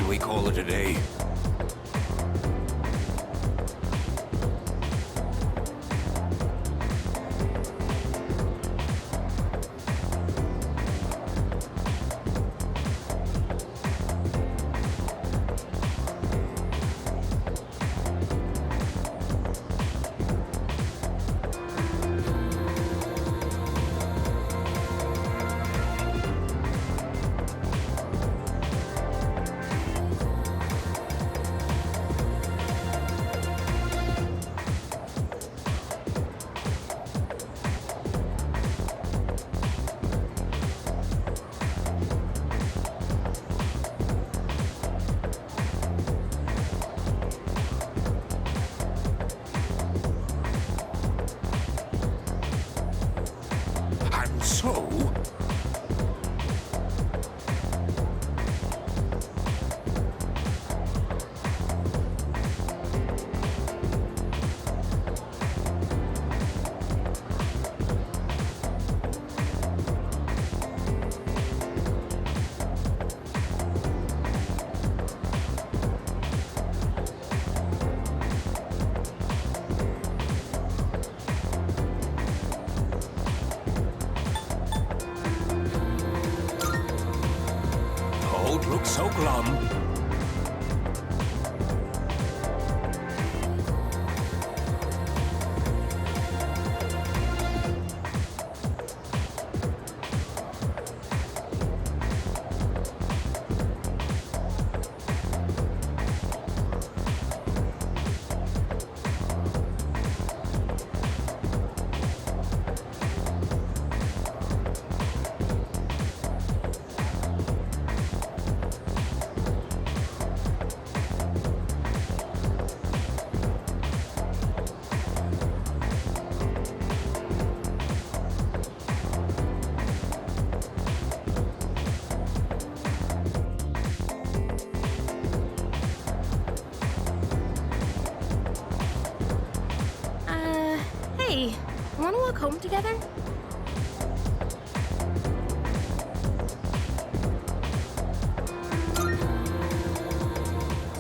can we call it a day? So? Looks so glum. Hey, wanna walk home together?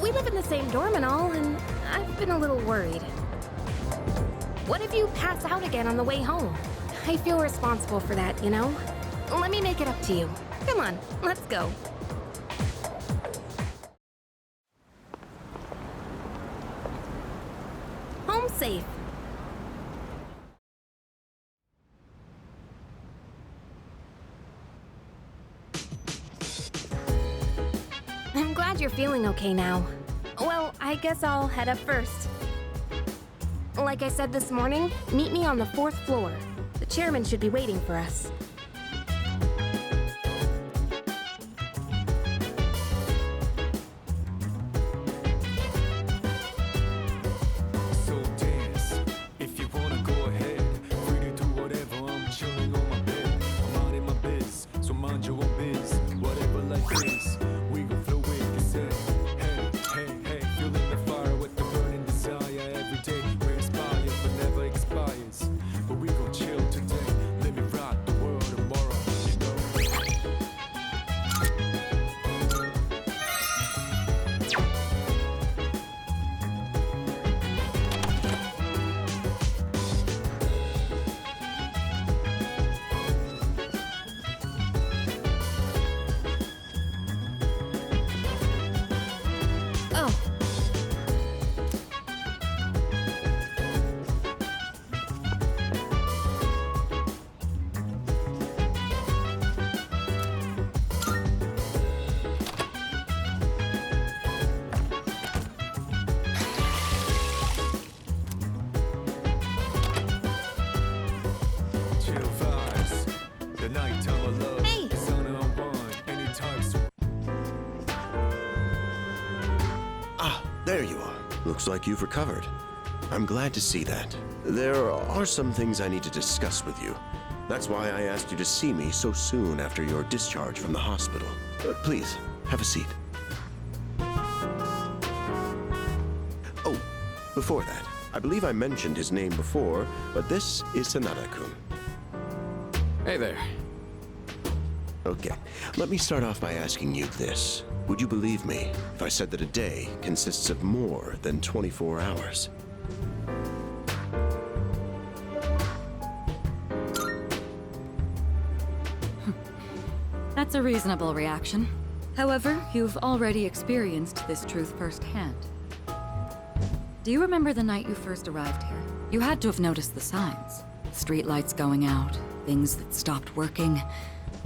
We live in the same dorm and all, and I've been a little worried. What if you pass out again on the way home? I feel responsible for that, you know? Let me make it up to you. Come on, let's go. Home safe. I'm glad you're feeling okay now. Well, I guess I'll head up first. Like I said this morning, meet me on the 4th floor. The chairman should be waiting for us. So dance, if you wanna go ahead. Free to do whatever, I'm chilling on my bed. I'm out in my biz, so mind your own biz. Whatever life is, we gon' flow with this head. Hey, hey, hey, feeling the fire with the burning desire every day. We're inspired, but never expires. But we gon' chill today. Let me rock the world tomorrow, you know. Oh. Chill vibes, the nighttime of love. Hey. The sun unwind, anytime soon. Ah, there you are. Looks like you've recovered. I'm glad to see that. There are some things I need to discuss with you. That's why I asked you to see me so soon after your discharge from the hospital. Please, have a seat. Oh, before that, I believe I mentioned his name before, but this is Sanada-kun. Hey there. Okay, Let me start off by asking you this. Would you believe me if I said that a day consists of more than 24 hours? That's a reasonable reaction. However, you've already experienced this truth firsthand. Do you remember the night you first arrived here? You had to have noticed the signs. Streetlights going out, things that stopped working,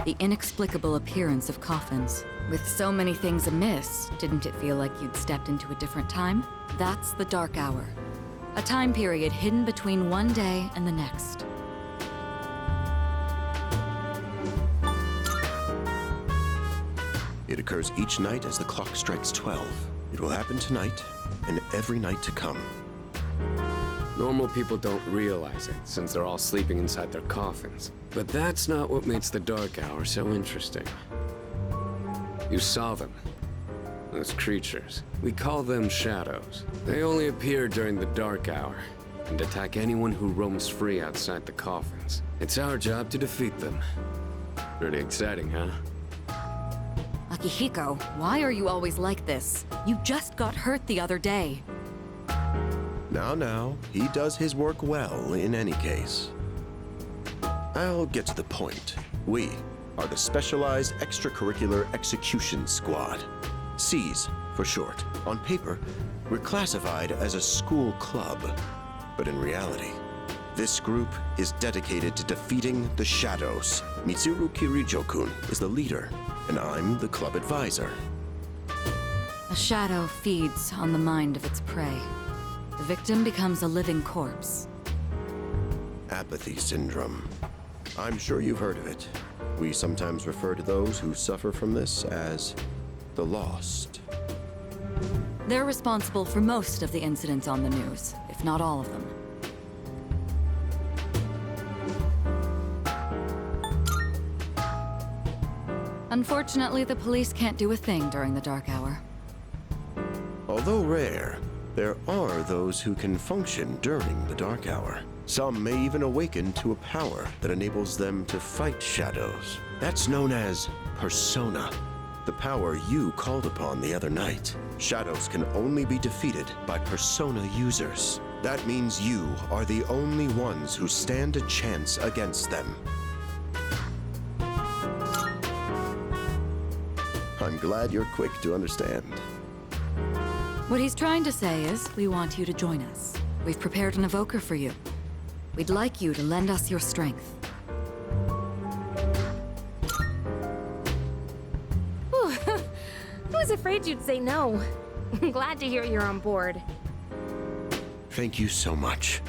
the inexplicable appearance of coffins. With so many things amiss, didn't it feel like you'd stepped into a different time? That's the Dark Hour. A time period hidden between one day and the next. It occurs each night as the clock strikes 12. It will happen tonight and every night to come. Normal people don't realize it, since they're all sleeping inside their coffins. But that's not what makes the Dark Hour so interesting. You saw them. Those creatures. We call them shadows. They only appear during the Dark Hour, and attack anyone who roams free outside the coffins. It's our job to defeat them. Pretty exciting, huh? Akihiko, why are you always like this? You just got hurt the other day. Now, he does his work well in any case. I'll get to the point. We are the Specialized Extracurricular Execution Squad. SEAS for short. On paper, we're classified as a school club. But in reality, this group is dedicated to defeating the Shadows. Mitsuru Kirijo-kun is the leader, and I'm the club advisor. A shadow feeds on the mind of its prey. The victim becomes a living corpse. Apathy syndrome. I'm sure you've heard of it. We sometimes refer to those who suffer from this as the lost. They're responsible for most of the incidents on the news, if not all of them. Unfortunately, the police can't do a thing during the Dark Hour. Although rare, there are those who can function during the Dark Hour. Some may even awaken to a power that enables them to fight shadows. That's known as persona, the power you called upon the other night. Shadows can only be defeated by persona users. That means you are the only ones who stand a chance against them. I'm glad you're quick to understand. What he's trying to say is, we want you to join us. We've prepared an evoker for you. We'd like you to lend us your strength. Whew. I was afraid you'd say no. I'm glad to hear you're on board. Thank you so much.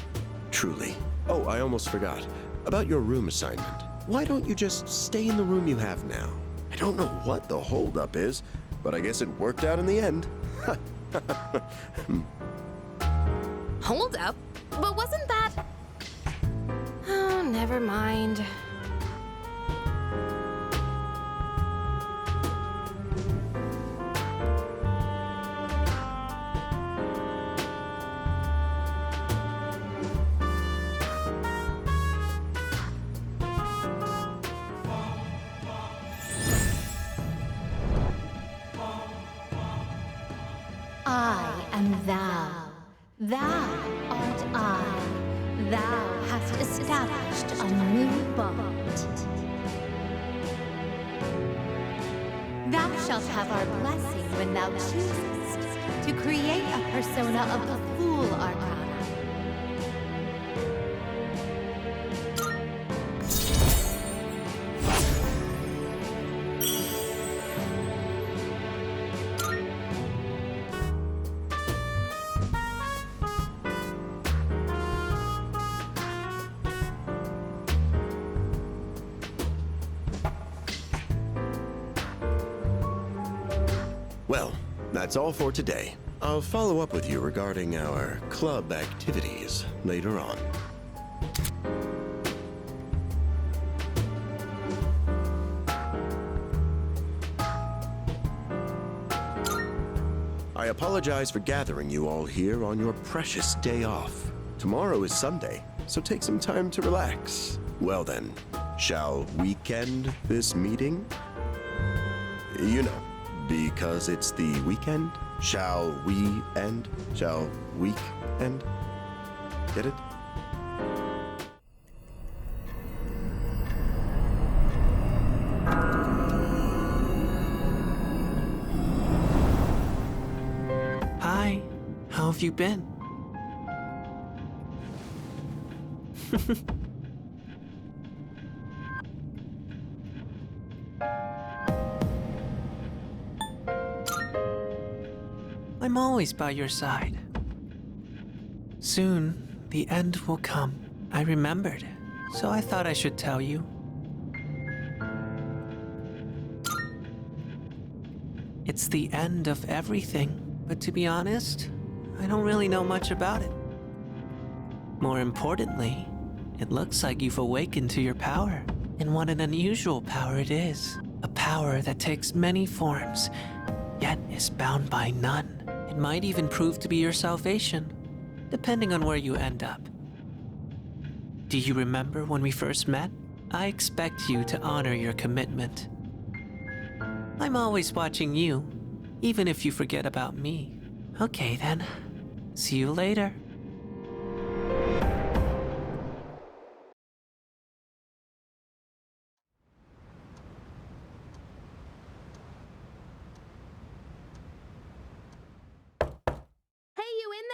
Truly. Oh, I almost forgot. About your room assignment. Why don't you just stay in the room you have now? I don't know what the holdup is, but I guess it worked out in the end. Hold up. But wasn't that... Oh, never mind. I am thou. Thou art I. Thou hast established a new bond. Thou shalt have our blessing when thou choosest to create a persona of the Fool Arcana. Well, that's all for today. I'll follow up with you regarding our club activities later on. I apologize for gathering you all here on your precious day off. Tomorrow is Sunday, so take some time to relax. Well then, shall weekend this meeting? You know, because it's the weekend. Shall we end? Shall week end? Get it? Hi, how have you been? I'm always by your side. Soon, the end will come. I remembered, so I thought I should tell you. It's the end of everything, but to be honest, I don't really know much about it. More importantly, it looks like you've awakened to your power. And what an unusual power it is. A power that takes many forms, yet is bound by none. It might even prove to be your salvation, depending on where you end up. Do you remember when we first met? I expect you to honor your commitment. I'm always watching you, even if you forget about me. Okay then. See you later. Hey, you in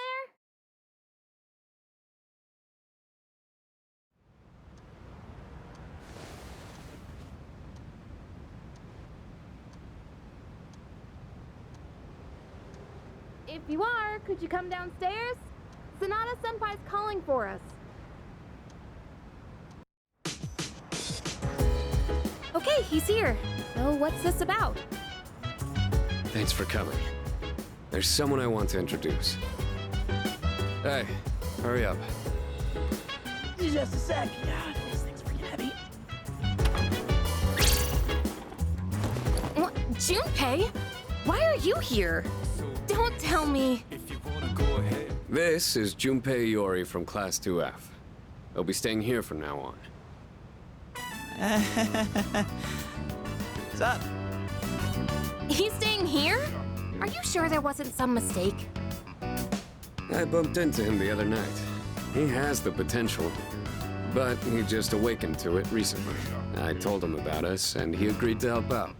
there? If you are, could you come downstairs? Sonata Senpai's calling for us. Okay, he's here. So what's this about? Thanks for coming. There's someone I want to introduce. Hey, hurry up. Just a sec. God, this thing's freaking heavy. What? Junpei? Why are you here? Don't tell me. If you wanna go ahead. This is Junpei Iori from Class 2F. He'll be staying here from now on. What's up? He's staying here? Are you sure there wasn't some mistake? I bumped into him the other night. He has the potential, but he just awakened to it recently. I told him about us, and he agreed to help out.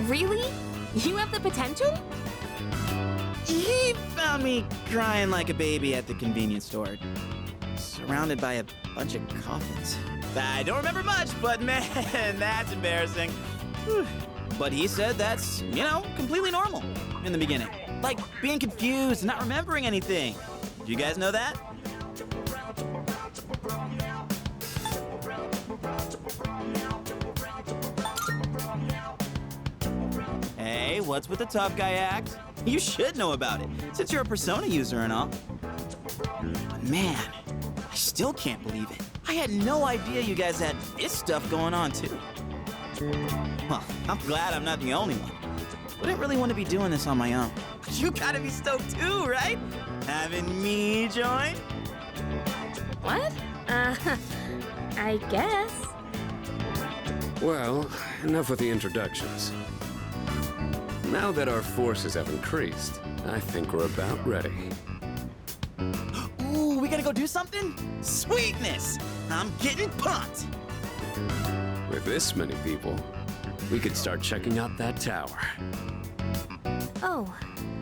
Really? You have the potential? He found me crying like a baby at the convenience store, surrounded by a bunch of coffins. I don't remember much, but man, that's embarrassing. Whew. But he said that's, completely normal in the beginning. Like being confused and not remembering anything. Do you guys know that? Hey, what's with the tough guy act? You should know about it, since you're a Persona user and all. But man, I still can't believe it. I had no idea you guys had this stuff going on, too. Well, I'm glad I'm not the only one. Wouldn't really want to be doing this on my own. You gotta be stoked too, right? Having me join? What? I guess. Well, enough with the introductions. Now that our forces have increased, I think we're about ready. Ooh, we gotta go do something? Sweetness! I'm getting pumped! With this many people, we could start checking out that tower. Oh,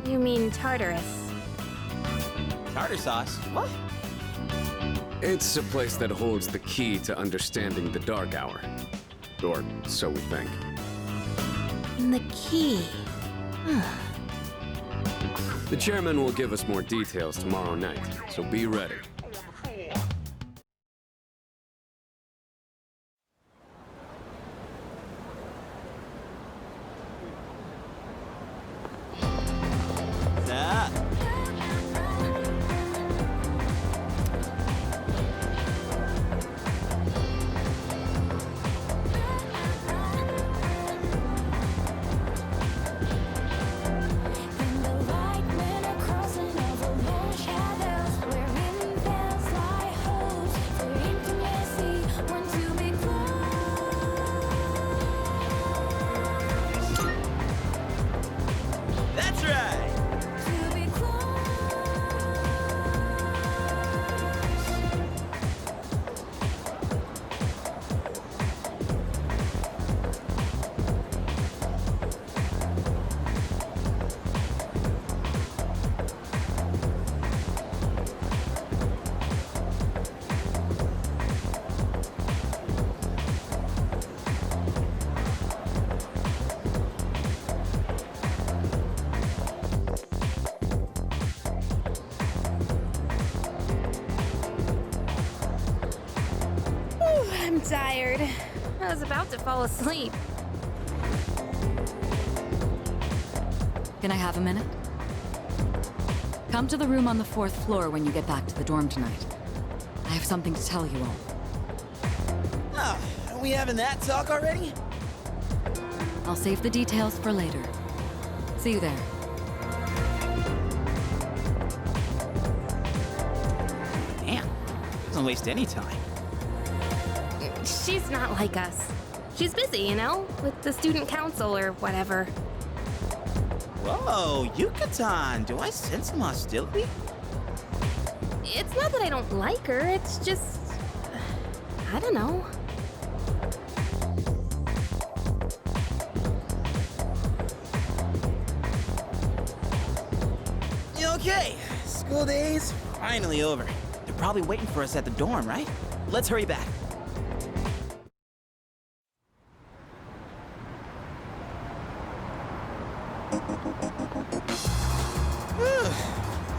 you mean Tartarus. Tartar sauce? What? It's a place that holds the key to understanding the Dark Hour. Or so we think. The key. The chairman will give us more details tomorrow night, so be ready. Ah. And the light men are crossing over more shadows. We're in tired. I was about to fall asleep. Can I have a minute? Come to the room on the 4th floor when you get back to the dorm tonight. I have something to tell you all. Oh, are we having that talk already? I'll save the details for later. See you there. Damn, doesn't waste any time. She's not like us. She's busy, you know, with the student council or whatever. Whoa, Yucatan, do I sense some hostility? It's not that I don't like her, it's just... I don't know. Okay, school days finally over. They're probably waiting for us at the dorm, right? Let's hurry back.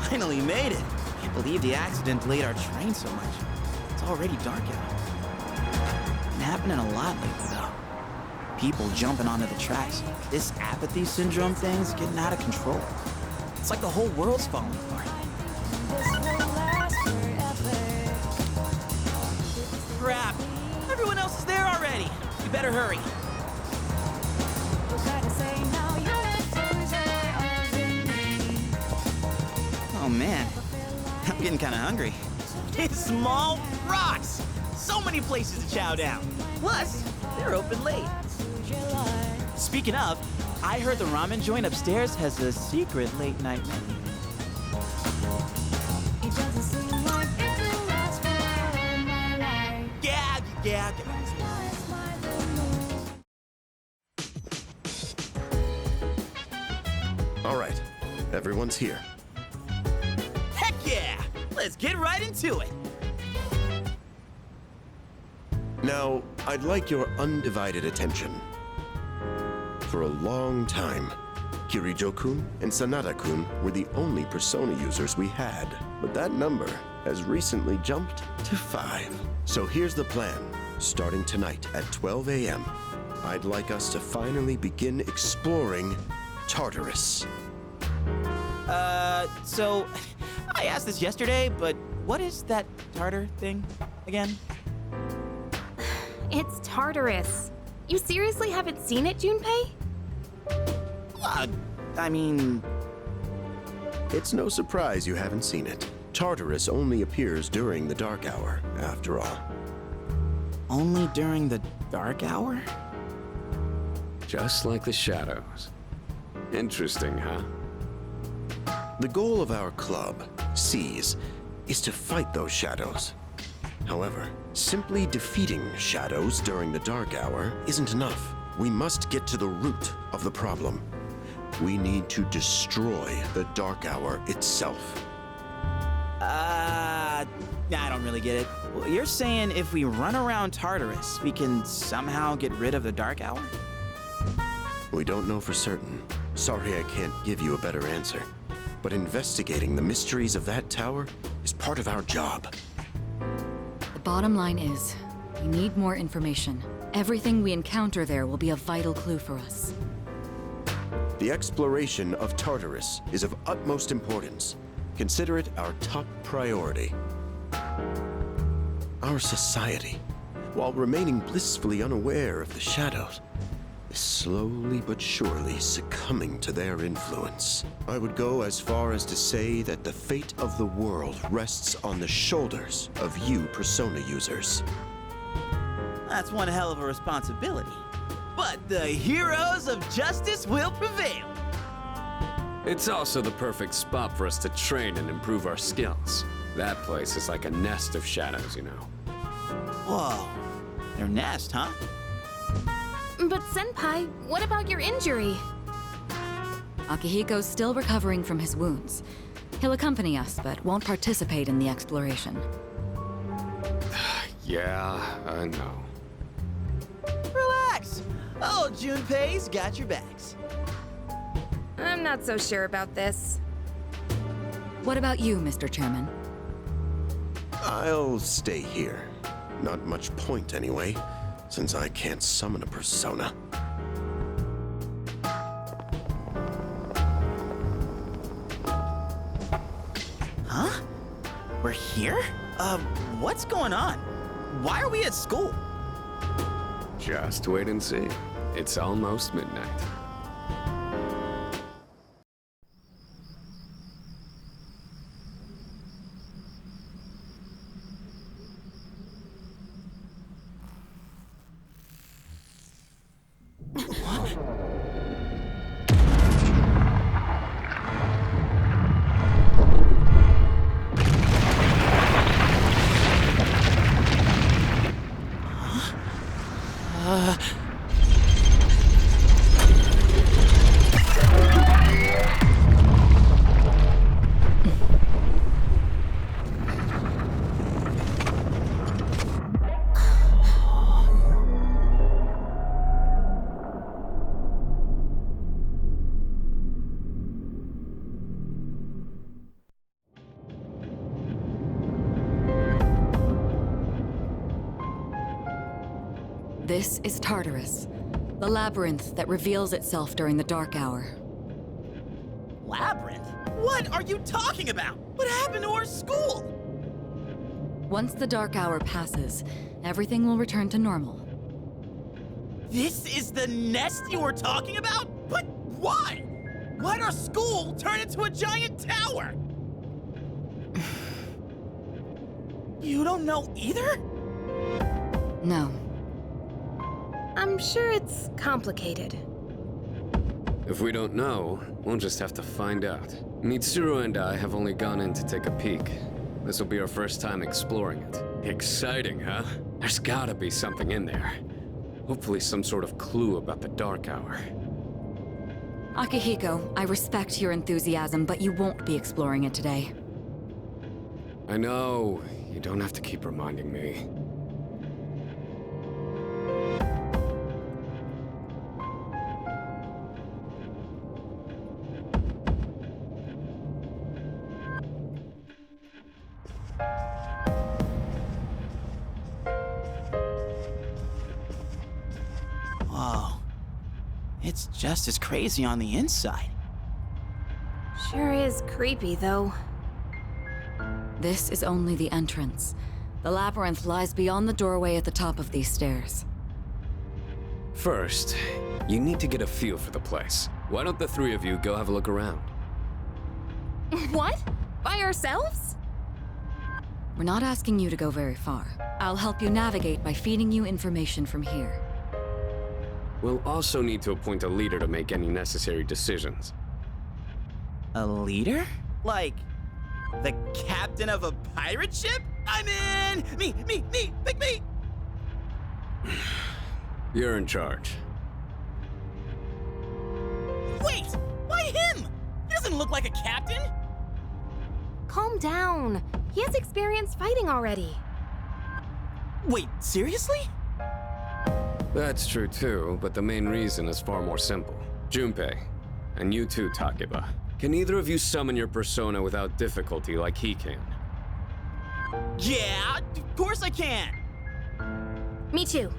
Finally made it. Can't believe the accident delayed our train so much. It's already dark out. Been happening a lot lately, though. People jumping onto the tracks. This apathy syndrome thing's getting out of control. It's like the whole world's falling apart. Crap! Everyone else is there already. We better hurry. Oh man, I'm getting kind of hungry. It's Small Rocks! So many places to chow down. Plus, they're open late. Speaking of, I heard the ramen joint upstairs has a secret late night menu. Yeah. All right, everyone's here. Heck yeah! Let's get right into it. Now, I'd like your undivided attention. For a long time, Kirijo-kun and Sanada-kun were the only Persona users we had, but that number has recently jumped to 5. So here's the plan. Starting tonight at 12 a.m., I'd like us to finally begin exploring Tartarus. So I asked this yesterday, but what is that tartar thing again? It's Tartarus. You seriously haven't seen it, Junpei? I mean... It's no surprise you haven't seen it. Tartarus only appears during the dark hour, after all. Only during the dark hour? Just like the shadows. Interesting, huh? The goal of our club, Seize, is to fight those shadows. However, simply defeating shadows during the dark hour isn't enough. We must get to the root of the problem. We need to destroy the dark hour itself. I don't really get it. Well, you're saying if we run around Tartarus, we can somehow get rid of the dark hour? We don't know for certain. Sorry I can't give you a better answer. But investigating the mysteries of that tower is part of our job. The bottom line is, we need more information. Everything we encounter there will be a vital clue for us. The exploration of Tartarus is of utmost importance. Consider it our top priority. Our society, while remaining blissfully unaware of the shadows, is slowly but surely succumbing to their influence. I would go as far as to say that the fate of the world rests on the shoulders of you Persona users. That's one hell of a responsibility. But the heroes of justice will prevail. It's also the perfect spot for us to train and improve our skills. That place is like a nest of shadows, you know. Whoa, their nest, huh? But Senpai, what about your injury? Akihiko's still recovering from his wounds. He'll accompany us, but won't participate in the exploration. Yeah, I know. Relax. Oh, Junpei's got your backs. I'm not so sure about this. What about you, Mr. Chairman? I'll stay here. Not much point, anyway, since I can't summon a persona. Huh? We're here? What's going on? Why are we at school? Just wait and see. It's almost midnight. This is Tartarus, the labyrinth that reveals itself during the dark hour. Labyrinth? What are you talking about? What happened to our school? Once the dark hour passes, everything will return to normal. This is the nest you were talking about? But why? Why'd our school turn into a giant tower? You don't know either? No. I'm sure it's complicated. If we don't know, we'll just have to find out. Mitsuru and I have only gone in to take a peek. This will be our first time exploring it. Exciting, huh? There's gotta be something in there. Hopefully some sort of clue about the Dark Hour. Akihiko, I respect your enthusiasm, but you won't be exploring it today. I know. You don't have to keep reminding me. Whoa. It's just as crazy on the inside. Sure is creepy, though. This is only the entrance. The labyrinth lies beyond the doorway at the top of these stairs. First, you need to get a feel for the place. Why don't the three of you go have a look around? What? By ourselves? We're not asking you to go very far. I'll help you navigate by feeding you information from here. We'll also need to appoint a leader to make any necessary decisions. A leader? Like, the captain of a pirate ship? I'm in! Pick me! You're in charge. Wait! Why him? He doesn't look like a captain! Calm down. He has experience fighting already. Wait, seriously? That's true too, but the main reason is far more simple. Junpei, and you too, Takeba. Can either of you summon your persona without difficulty like he can? Yeah, of course I can! Me too.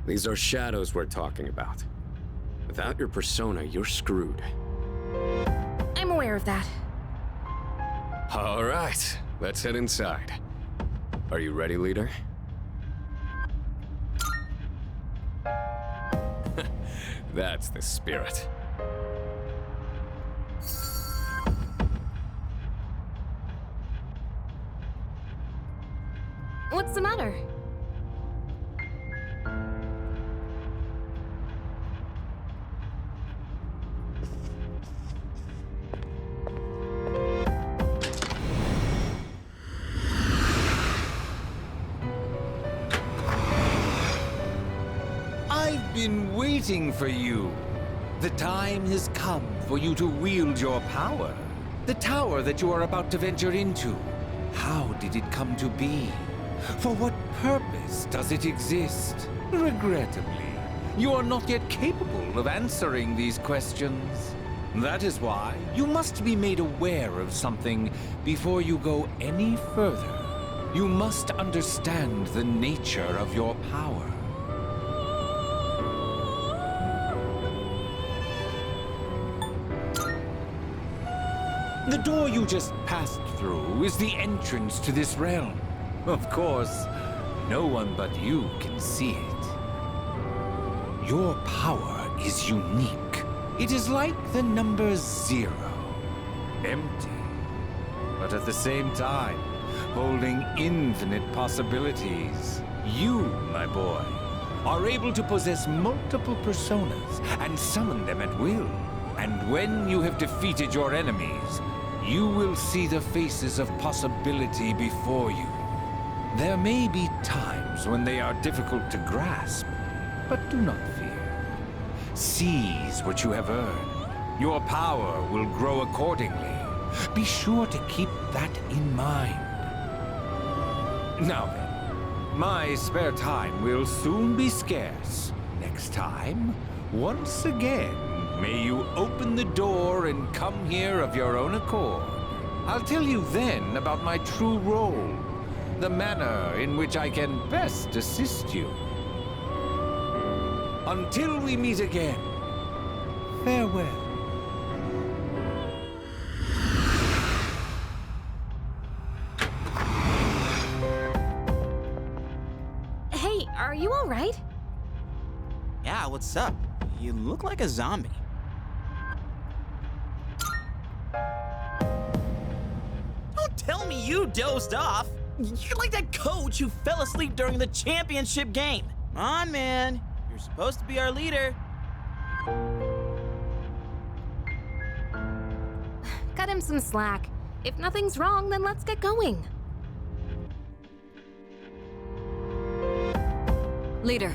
These are shadows we're talking about. Without your persona, you're screwed. I'm aware of that. All right, let's head inside. Are you ready, leader? That's the spirit. What's the matter? I've been waiting for you. The time has come for you to wield your power. The tower that you are about to venture into. How did it come to be? For what purpose does it exist? Regrettably, you are not yet capable of answering these questions. That is why you must be made aware of something before you go any further. You must understand the nature of your power. The door you just passed through is the entrance to this realm. Of course, no one but you can see it. Your power is unique. It is like the number 0. Empty, but at the same time, holding infinite possibilities. You, my boy, are able to possess multiple personas and summon them at will. And when you have defeated your enemies, you will see the faces of possibility before you. There may be times when they are difficult to grasp, but do not fear. Seize what you have earned. Your power will grow accordingly. Be sure to keep that in mind. Now then, my spare time will soon be scarce. Next time, once again, may you open the door and come here of your own accord. I'll tell you then about my true role, the manner in which I can best assist you. Until we meet again, farewell. Hey, are you all right? Yeah, what's up? You look like a zombie. Don't tell me you dozed off. You're like that coach who fell asleep during the championship game. Come on, man. You're supposed to be our leader. Cut him some slack. If nothing's wrong, then let's get going. Leader.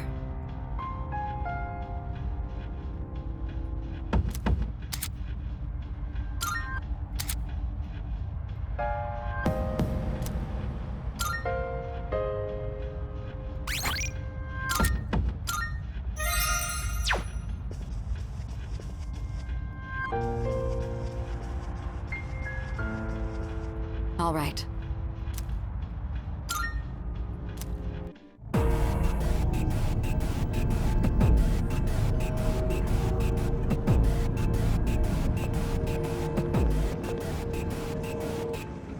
All right.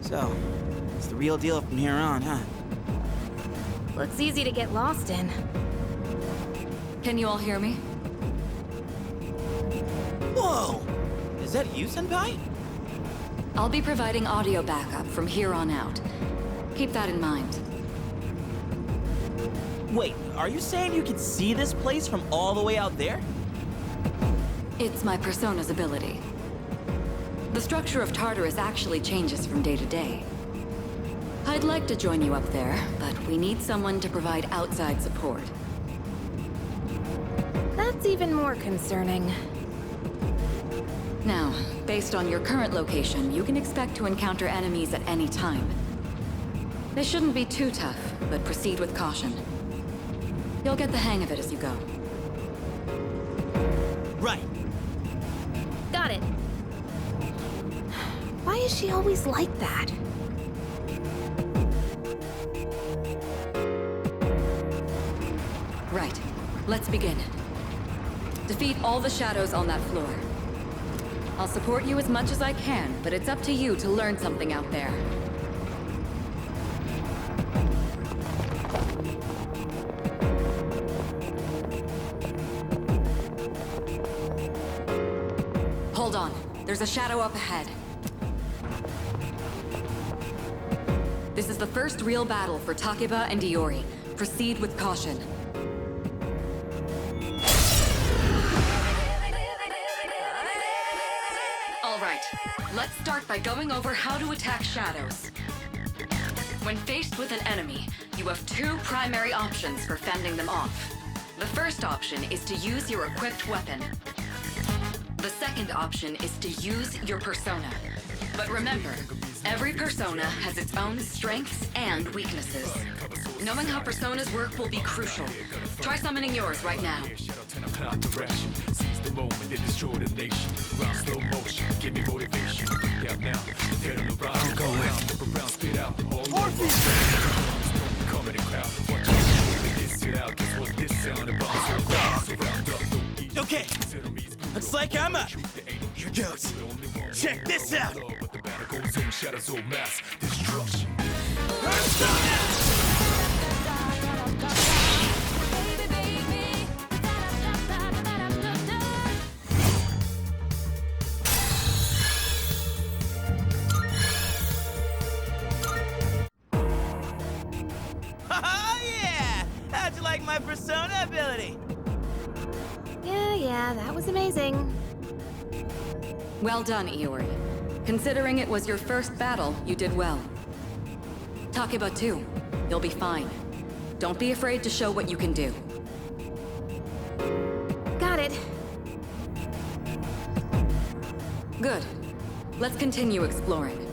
So, it's the real deal from here on, huh? Looks easy to get lost in. Can you all hear me? Whoa! Is that you, Senpai? I'll be providing audio backup from here on out. Keep that in mind. Wait, are you saying you can see this place from all the way out there? It's my persona's ability. The structure of Tartarus actually changes from day to day. I'd like to join you up there, but we need someone to provide outside support. That's even more concerning. Now, based on your current location, you can expect to encounter enemies at any time. They shouldn't be too tough, but proceed with caution. You'll get the hang of it as you go. Right. Got it. Why is she always like that? Right. Let's begin. Defeat all the shadows on that floor. I'll support you as much as I can, but it's up to you to learn something out there. Hold on. There's a shadow up ahead. This is the first real battle for Takeba and Iori. Proceed with caution. All right, let's start by going over how to attack shadows. When faced with an enemy, you have two primary options for fending them off. The first option is to use your equipped weapon. The second option is to use your persona. But remember, every persona has its own strengths and weaknesses. Knowing how personas work will be crucial. Try summoning yours right now. Morpheus! Okay, looks like I'm up. Here goes. Check this out. Oh yeah! How'd you like my persona ability? Yeah, that was amazing. Well done, Iori. Considering it was your first battle, you did well. Takeba too. You'll be fine. Don't be afraid to show what you can do. Got it. Good. Let's continue exploring.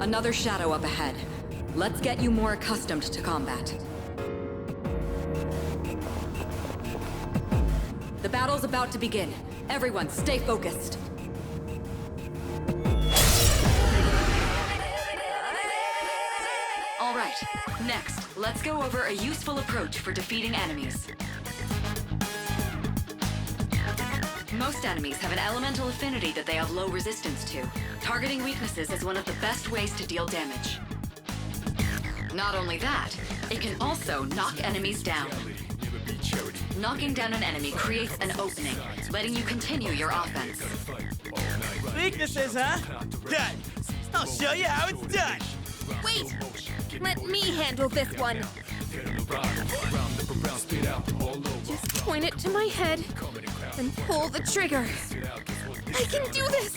Another shadow up ahead. Let's get you more accustomed to combat. The battle's about to begin. Everyone, stay focused. All right, next, let's go over a useful approach for defeating enemies. Most enemies have an elemental affinity that they have low resistance to. Targeting weaknesses is one of the best ways to deal damage. Not only that, it can also knock enemies down. Knocking down an enemy creates an opening, letting you continue your offense. Weaknesses, huh? Done. I'll show you how it's done. Wait! Let me handle this one. Just point it to my head and pull the trigger. I can do this!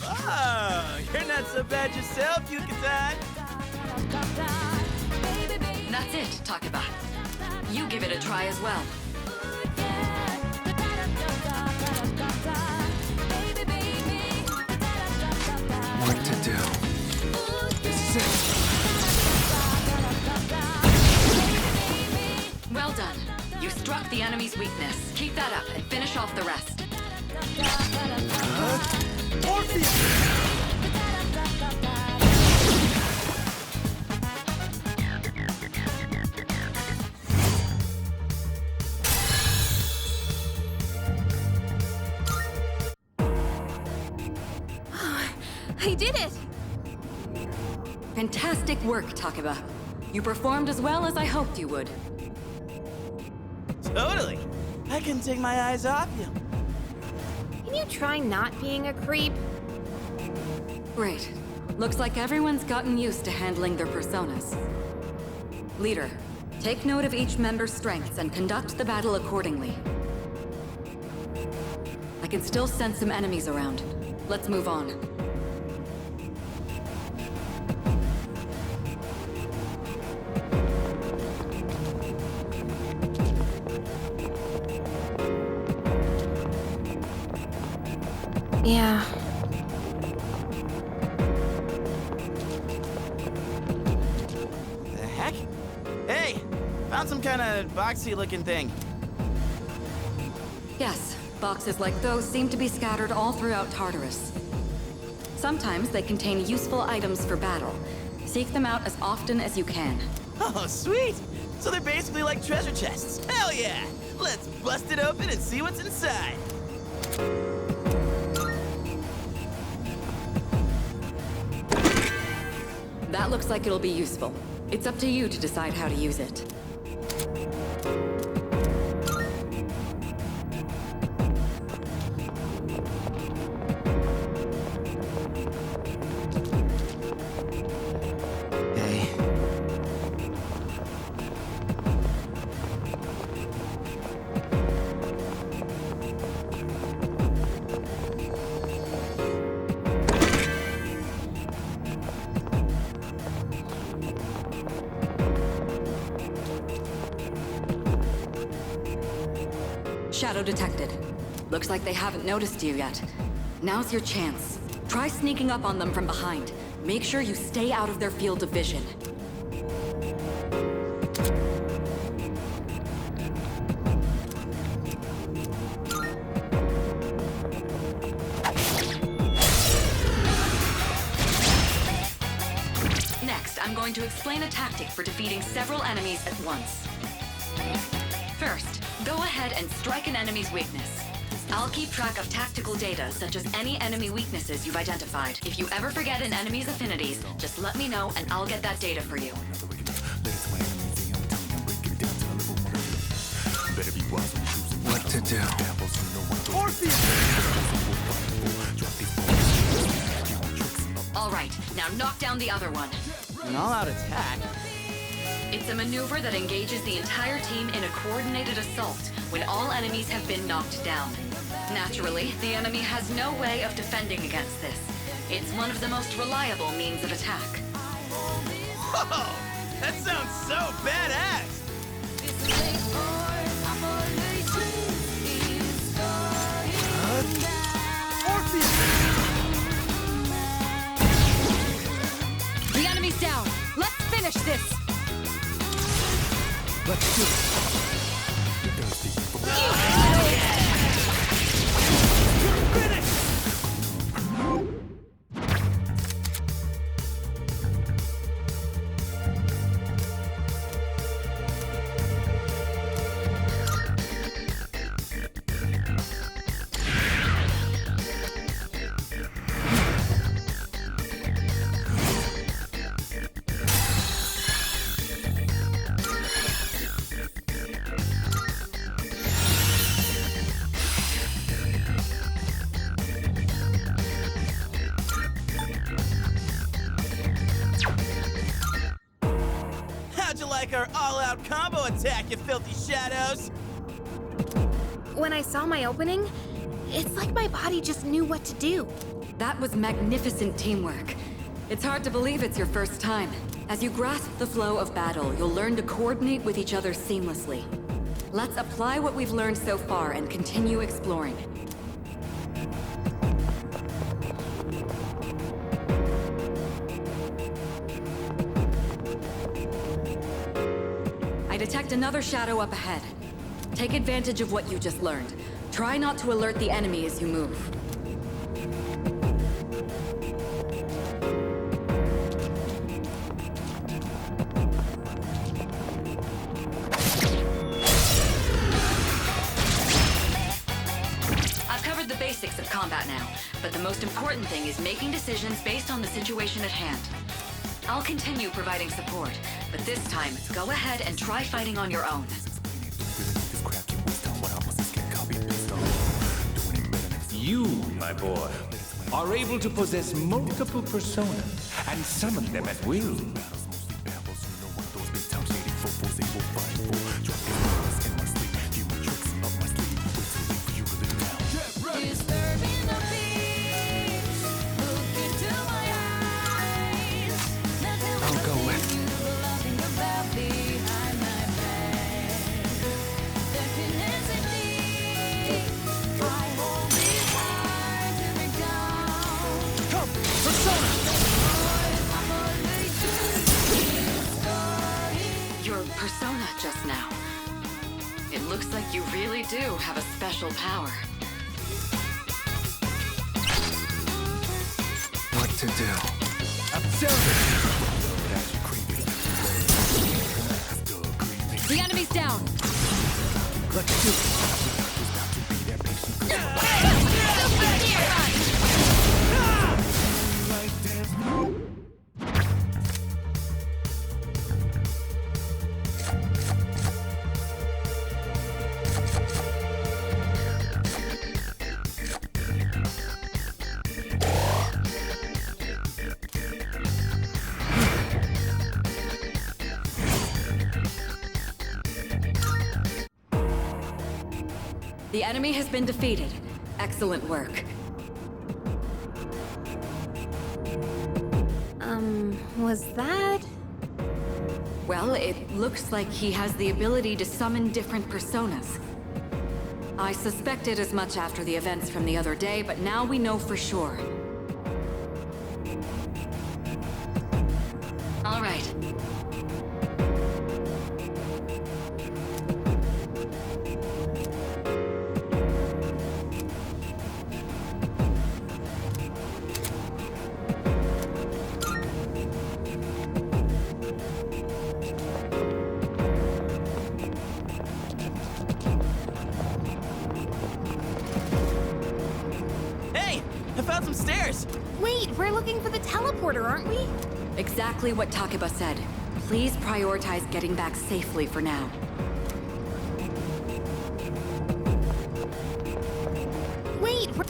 Oh, you're not so bad yourself, Yuka-san. That's it, Takeba. You give it a try as well. What to do? This is it. Well done. You struck the enemy's weakness. Keep that up and finish off the rest. I did it! Fantastic work, Takeba. You performed as well as I hoped you would. Totally. I couldn't take my eyes off you. Can you try not being a creep? Great. Looks like everyone's gotten used to handling their personas. Leader, take note of each member's strengths and conduct the battle accordingly. I can still sense some enemies around. Let's move on. Yeah. The heck? Hey, found some kind of boxy looking thing. Yes, boxes like those seem to be scattered all throughout Tartarus. Sometimes they contain useful items for battle. Seek them out as often as you can. Oh, sweet. So they're basically like treasure chests. Hell yeah. Let's bust it open and see what's inside. That looks like it'll be useful. It's up to you to decide how to use it. Hey. Shadow detected. Looks like they haven't noticed you yet. Now's your chance. Try sneaking up on them from behind. Make sure you stay out of their field of vision. Next, I'm going to explain a tactic for defeating several enemies at once. First, go ahead and strike an enemy's weakness. I'll keep track of tactical data, such as any enemy weaknesses you've identified. If you ever forget an enemy's affinities, just let me know and I'll get that data for you. What to do? All right, now knock down the other one. An all-out attack? It's a maneuver that engages the entire team in a coordinated assault when all enemies have been knocked down. Naturally, the enemy has no way of defending against this. It's one of the most reliable means of attack. Whoa! That sounds so badass! The enemy's down! Let's finish this! Let's do it. How'd you like our all-out combo attack, you filthy shadows? When I saw my opening, it's like my body just knew what to do. That was magnificent teamwork. It's hard to believe it's your first time. As you grasp the flow of battle, you'll learn to coordinate with each other seamlessly. Let's apply what we've learned so far and continue exploring. I detect another shadow up ahead. Take advantage of what you just learned. Try not to alert the enemy as you move. I've covered the basics of combat now, but the most important thing is making decisions based on the situation at hand. I'll continue providing support, but this time, go ahead and try fighting on your own. You, my boy, are able to possess multiple personas and summon them at will. I'll go with. Your persona just now. It looks like you really do have a special power. What to do? The enemy's down! The enemy has been defeated. Excellent work. Was that? Well, it looks like he has the ability to summon different personas. I suspected as much after the events from the other day, but now we know for sure. All right. Hey! I found some stairs! Wait, we're looking for the teleporter, aren't we? Exactly what Takeba said. Please prioritize getting back safely for now. Wait, look!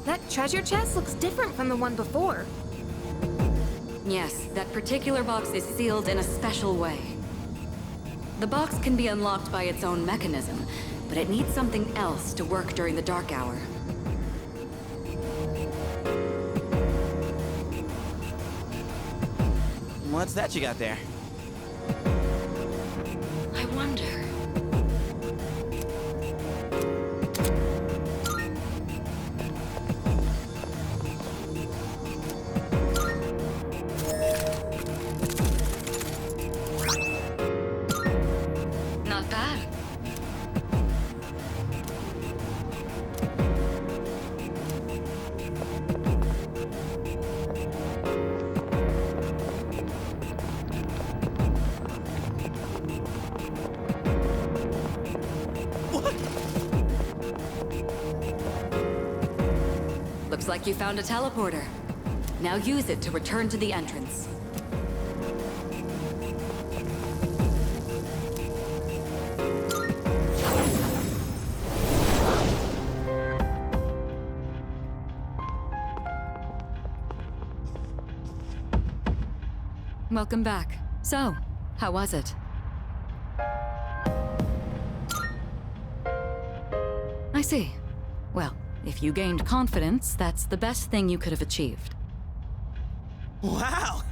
That treasure chest looks different from the one before. Yes, that particular box is sealed in a special way. The box can be unlocked by its own mechanism, but it needs something else to work during the dark hour. What's that you got there? I wonder... Not bad. Looks like you found a teleporter. Now use it to return to the entrance. Welcome back. So, how was it? I see. Well, if you gained confidence, that's the best thing you could have achieved. Wow!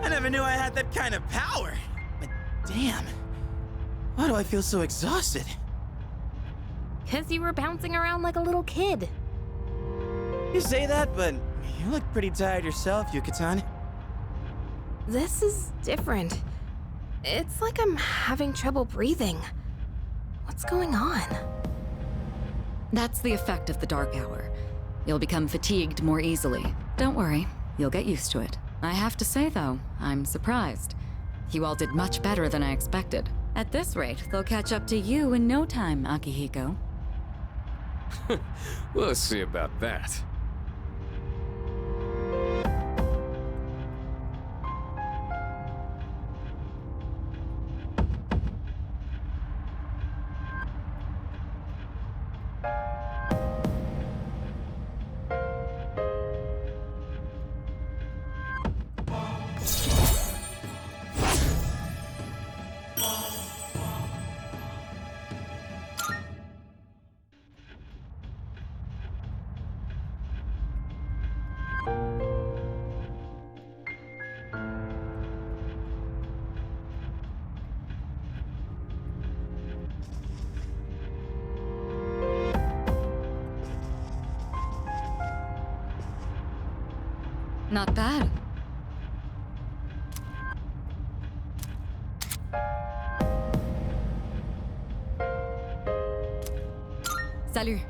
I never knew I had that kind of power! But damn, why do I feel so exhausted? 'Cause you were bouncing around like a little kid. You say that, but you look pretty tired yourself, Yuka-tan. This is different. It's like I'm having trouble breathing. What's going on? That's the effect of the dark hour. You'll become fatigued more easily. Don't worry, you'll get used to it. I have to say, though, I'm surprised. You all did much better than I expected. At this rate, they'll catch up to you in no time, Akihiko. We'll see about that. Not bad. Salut.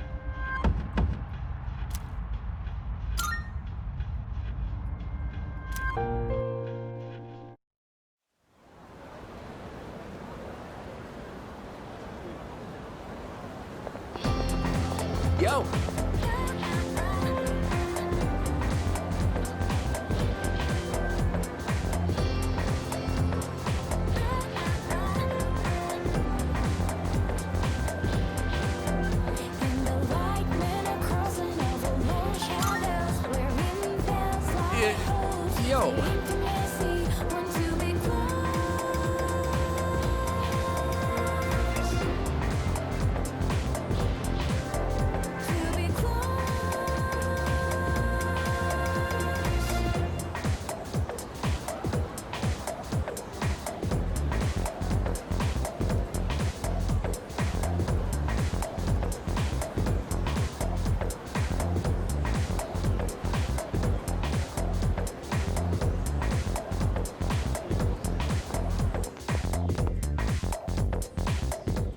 Yo! Yo!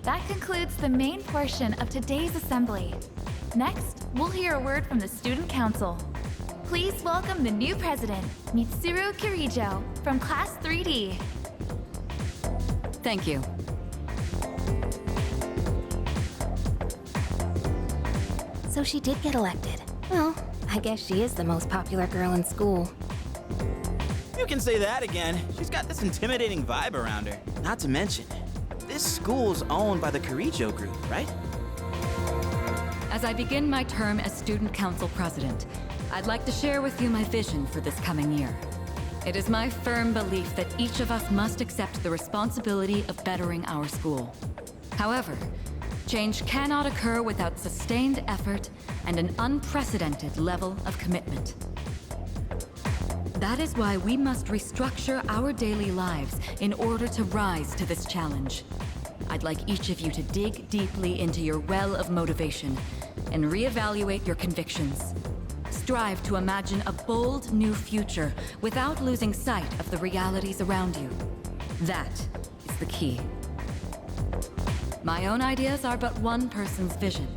That concludes the main portion of today's assembly. Next, we'll hear a word from the Student Council. Please welcome the new president, Mitsuru Kirijo, from Class 3D. Thank you. So she did get elected. Well, I guess she is the most popular girl in school. You can say that again. She's got this intimidating vibe around her. Not to mention, this school's owned by the Kirijo Group, right? As I begin my term as Student Council President, I'd like to share with you my vision for this coming year. It is my firm belief that each of us must accept the responsibility of bettering our school. However, change cannot occur without sustained effort and an unprecedented level of commitment. That is why we must restructure our daily lives in order to rise to this challenge. I'd like each of you to dig deeply into your well of motivation and reevaluate your convictions. Strive to imagine a bold new future without losing sight of the realities around you. That is the key. My own ideas are but one person's vision.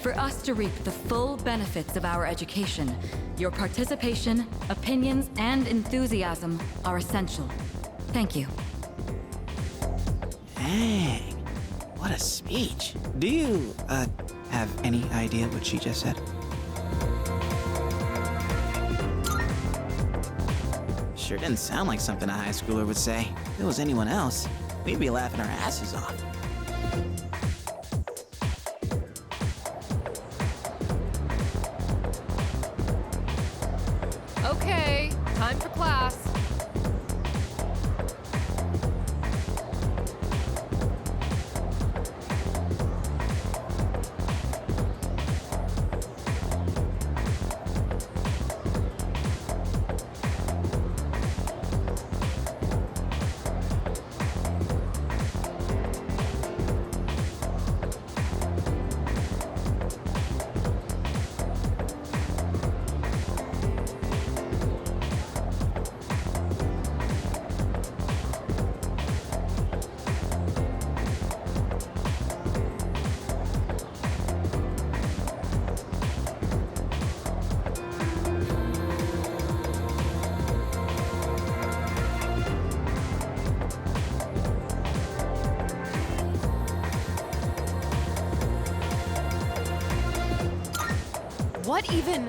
For us to reap the full benefits of our education, your participation, opinions, and enthusiasm are essential. Thank you. Dang, what a speech. Do you, have any idea what she just said? Sure didn't sound like something a high schooler would say. If it was anyone else, we'd be laughing our asses off. Okay, time for class. What even?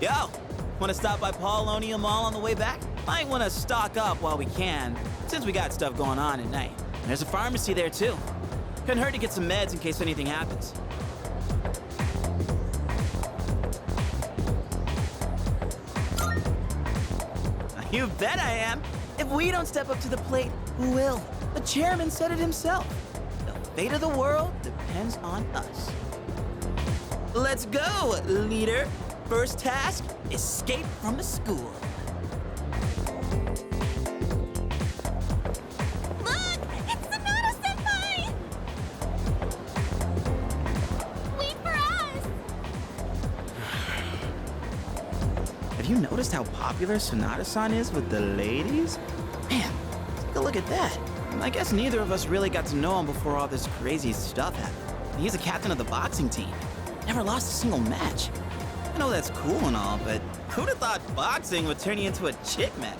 Yo, want to stop by Paulonia Mall on the way back? Might want to stock up while we can, since we got stuff going on at night. There's a pharmacy there, too. Couldn't hurt to get some meds in case anything happens. You bet I am. If we don't step up to the plate, who will? The chairman said it himself. The fate of the world depends on us. Let's go, leader. First task, escape from the school. Look! It's Sonata-senpai! Wait for us! Have you noticed how popular Sonata-san is with the ladies? Man, take a look at that. I guess neither of us really got to know him before all this crazy stuff happened. He's a captain of the boxing team. Never lost a single match. I know that's cool and all, but who'd have thought boxing would turn you into a chick magnet?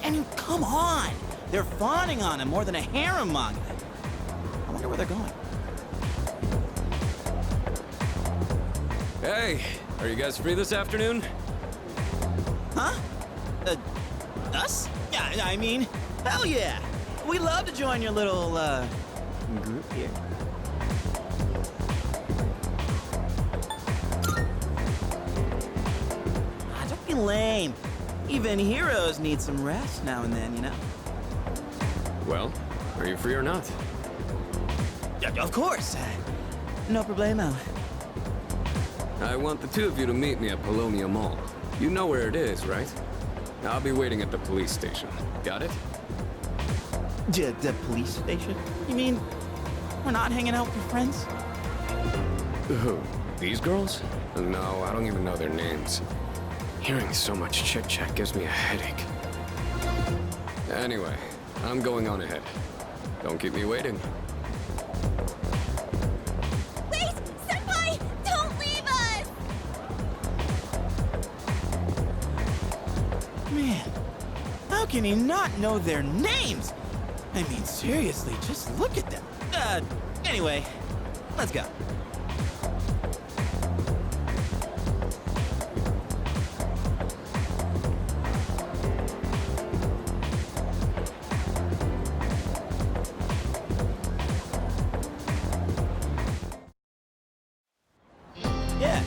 I mean, come on! They're fawning on him more than a harem manga. I wonder where they're going. Hey, are you guys free this afternoon? Huh? Us? Yeah, I mean, hell yeah! We'd love to join your little, group here. Don't be lame. Even heroes need some rest now and then, you know? Well, are you free or not? Yeah, of course. No problemo. I want the two of you to meet me at Paulonia Mall. You know where it is, right? I'll be waiting at the police station. Got it? The police station? You mean we're not hanging out with your friends? Who? These girls? No, I don't even know their names. Hearing so much chit-chat gives me a headache. Anyway, I'm going on ahead. Don't keep me waiting. Wait! Senpai! Don't leave us! Man, how can he not know their names? I mean, seriously, just look at them. Anyway, let's go. Yeah.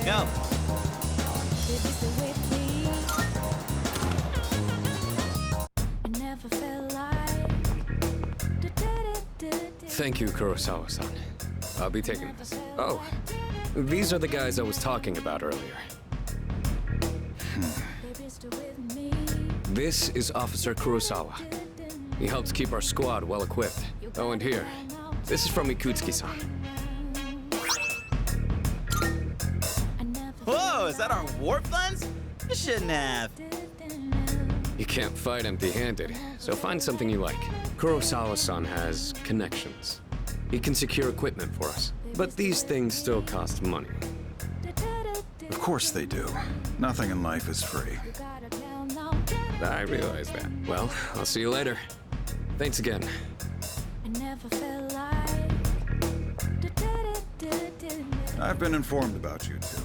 Go. Thank you, Kurosawa-san. I'll be taking this. Oh, these are the guys I was talking about earlier. This is Officer Kurosawa. He helps keep our squad well equipped. Oh, and here, this is from Ikutsuki-san. Whoa, is that our war funds? You shouldn't have. You can't fight empty-handed, so find something you like. Kurosawa-san has connections. He can secure equipment for us, but these things still cost money. Of course they do. Nothing in life is free. I realize that. Well, I'll see you later. Thanks again. I've been informed about you two.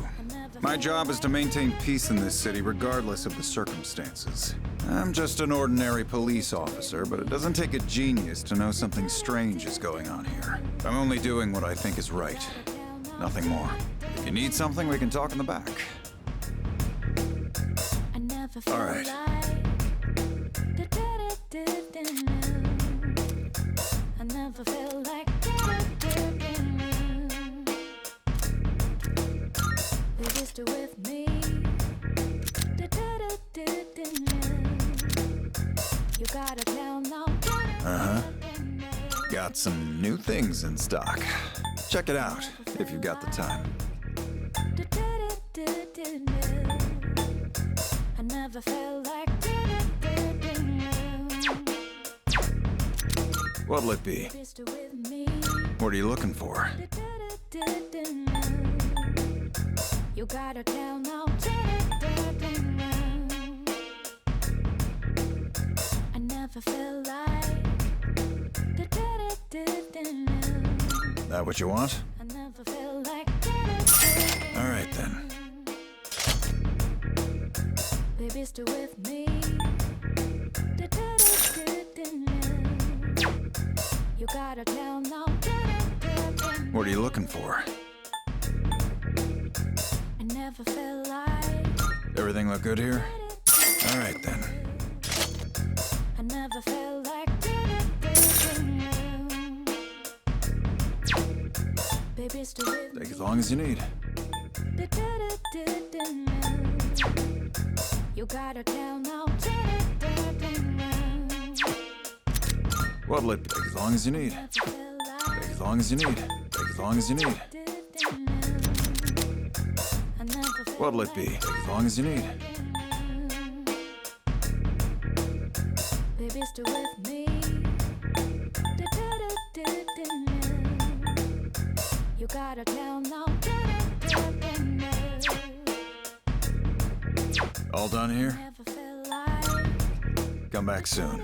My job is to maintain peace in this city regardless of the circumstances. I'm just an ordinary police officer, but it doesn't take a genius to know something strange is going on here. I'm only doing what I think is right. Nothing more. If you need something, we can talk in the back. All right. I never felt like they just with me. You gotta tell no. Uh-huh. Got some new things in stock. Check it out, if you've got the time. I never felt like What'll it be? What are you looking for? you gotta tell no. I never felt like That what you want? I never felt like All right then. baby still with me. You gotta tell no. What are you looking for? I never felt like Everything look good here? All right then. I never felt like baby still with me. Take as long as you need. You gotta tell no. What'll it be? Take as long as you need. Take as long as you need. Take as long as you need. What'll it be? Take as long as you need. Baby still with me. You gotta tell no. All done here? Come back soon.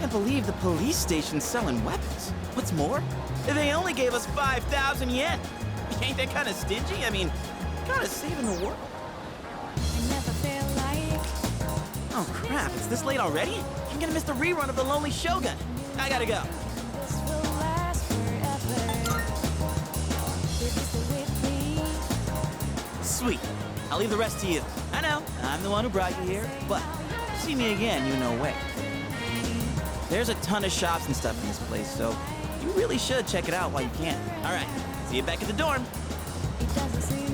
Can't believe the police station's selling weapons. What's more, they only gave us 5,000 yen. Ain't that kind of stingy? I mean, kind of saving the world. I never felt like Oh crap, it's this late already? I'm gonna miss the rerun of The Lonely Shogun. I gotta go. this will last forever. Baby still with me. Sweet. I'll leave the rest to you. I know, I'm the one who brought you here, but if you see me again, you no way. There's a ton of shops and stuff in this place, so you really should check it out while you can. All right, see you back at the dorm. It doesn't seem